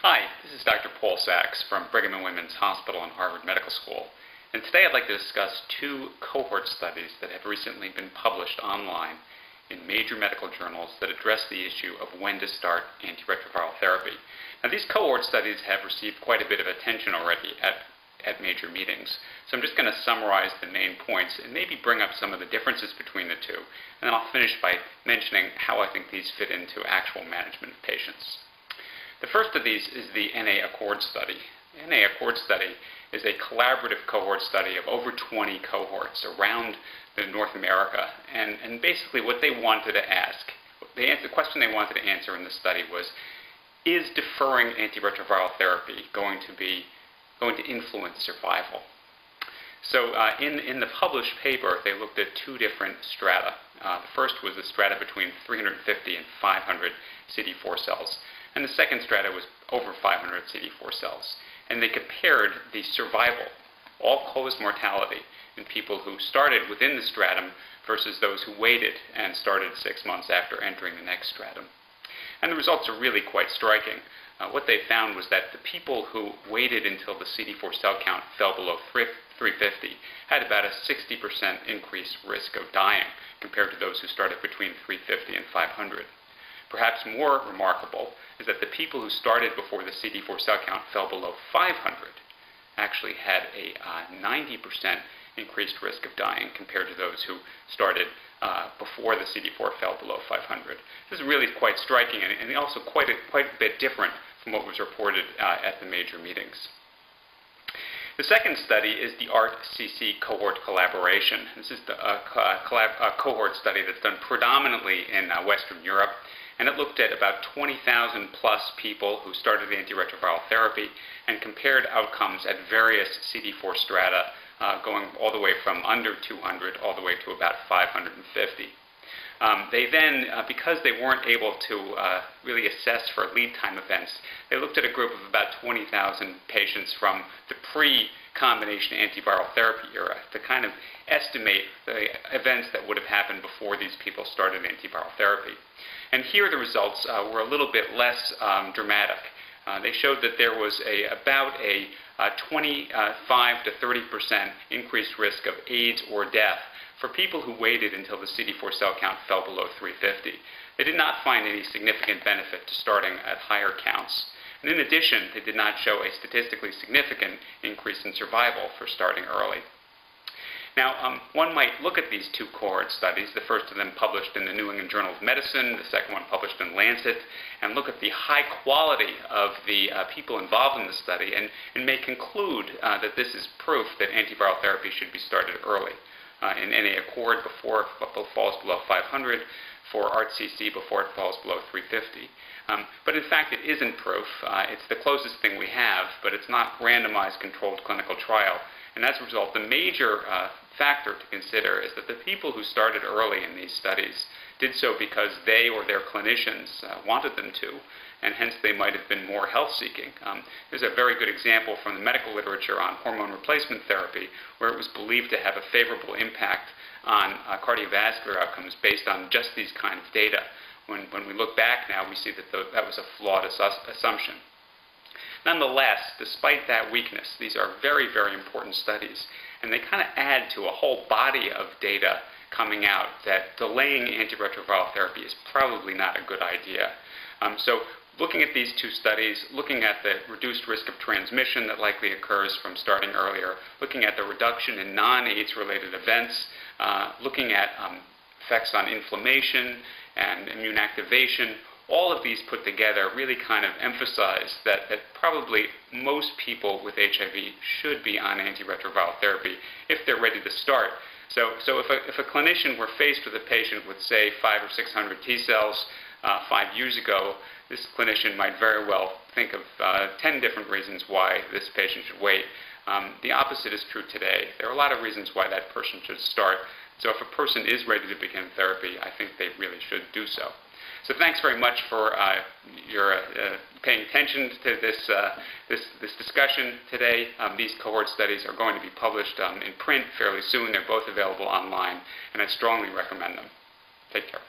Hi, this is Dr. Paul Sachs from Brigham and Women's Hospital and Harvard Medical School. And today I'd like to discuss two cohort studies that have recently been published online in major medical journals that address the issue of when to start antiretroviral therapy. Now, these cohort studies have received quite a bit of attention already at major meetings. So I'm just going to summarize the main points and maybe bring up some of the differences between the two. And then I'll finish by mentioning how I think these fit into actual management of patients. The first of these is the NA Accord study. The NA Accord study is a collaborative cohort study of over 20 cohorts around North America. And basically what they wanted to ask, the question they wanted to answer in the study was, is deferring antiretroviral therapy going to influence survival? So in the published paper, they looked at two different strata. The first was the strata between 350 and 500 CD4 cells. And the second strata was over 500 CD4 cells. And they compared the survival, all-cause mortality, in people who started within the stratum versus those who waited and started 6 months after entering the next stratum. And the results are really quite striking. What they found was that the people who waited until the CD4 cell count fell below 350 had about a 60% increased risk of dying compared to those who started between 350 and 500. Perhaps more remarkable is that the people who started before the CD4 cell count fell below 500 actually had a 90% increased risk of dying compared to those who started before the CD4 fell below 500. This is really quite striking and also quite a bit different from what was reported at the major meetings. The second study is the ART-CC cohort collaboration. This is a cohort study that's done predominantly in Western Europe, and it looked at about 20,000 plus people who started antiretroviral therapy and compared outcomes at various CD4 strata, going all the way from under 200 all the way to about 550. They then, because they weren't able to really assess for lead time events, they looked at a group of about 20,000 patients from the pre-combination antiviral therapy era to kind of estimate the events that would have happened before these people started antiviral therapy. And here the results were a little bit less dramatic. They showed that there was about a 25 to 30% increased risk of AIDS or death for people who waited until the CD4 cell count fell below 350. They did not find any significant benefit to starting at higher counts. And in addition, they did not show a statistically significant increase in survival for starting early. Now, one might look at these two cohort studies, the first of them published in the New England Journal of Medicine, the second one published in Lancet, and look at the high quality of the people involved in the study and may conclude that this is proof that antiviral therapy should be started early. In NA Accord before it falls below 500, for ART-CC before it falls below 350. But in fact, it isn't proof. It's the closest thing we have, but it's not randomized controlled clinical trial. And as a result, the major factor to consider is that the people who started early in these studies did so because they or their clinicians wanted them to, and hence they might have been more health-seeking. There's a very good example from the medical literature on hormone replacement therapy where it was believed to have a favorable impact on cardiovascular outcomes based on just these kind of data. When we look back now, we see that that was a flawed assumption. Nonetheless, despite that weakness, these are very, very important studies, and they kind of add to a whole body of data coming out that delaying antiretroviral therapy is probably not a good idea. So looking at these two studies, looking at the reduced risk of transmission that likely occurs from starting earlier, looking at the reduction in non-AIDS related events, looking at effects on inflammation and immune activation, all of these put together really kind of emphasize that probably most people with HIV should be on antiretroviral therapy if they're ready to start. So if a clinician were faced with a patient with, say, 500 or 600 T cells 5 years ago, this clinician might very well think of 10 different reasons why this patient should wait. The opposite is true today. There are a lot of reasons why that person should start. So if a person is ready to begin therapy, I think they really should do so. So thanks very much for your paying attention to this discussion today. These cohort studies are going to be published in print fairly soon. They're both available online, and I strongly recommend them. Take care.